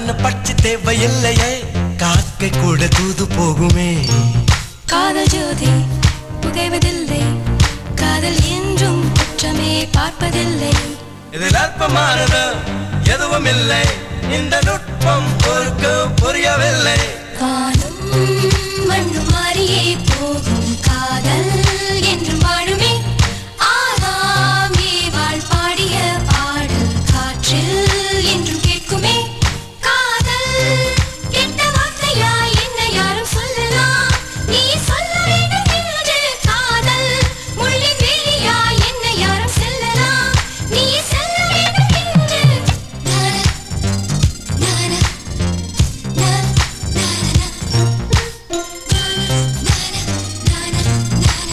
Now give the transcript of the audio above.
கண்ணு பட்சி தேவையில்லையே காக்கை கூட தூது போகுமே காதல் ஜோதி புகைவதில்லை காதல் என்றும் குற்றமே பார்ப்பதில்லை இதில் அற்பமானது எதுவும் இல்லை இந்த நுட்பம் பொறுக்க புரியவில்லை காணும் மண்ணு மாறியே போகும்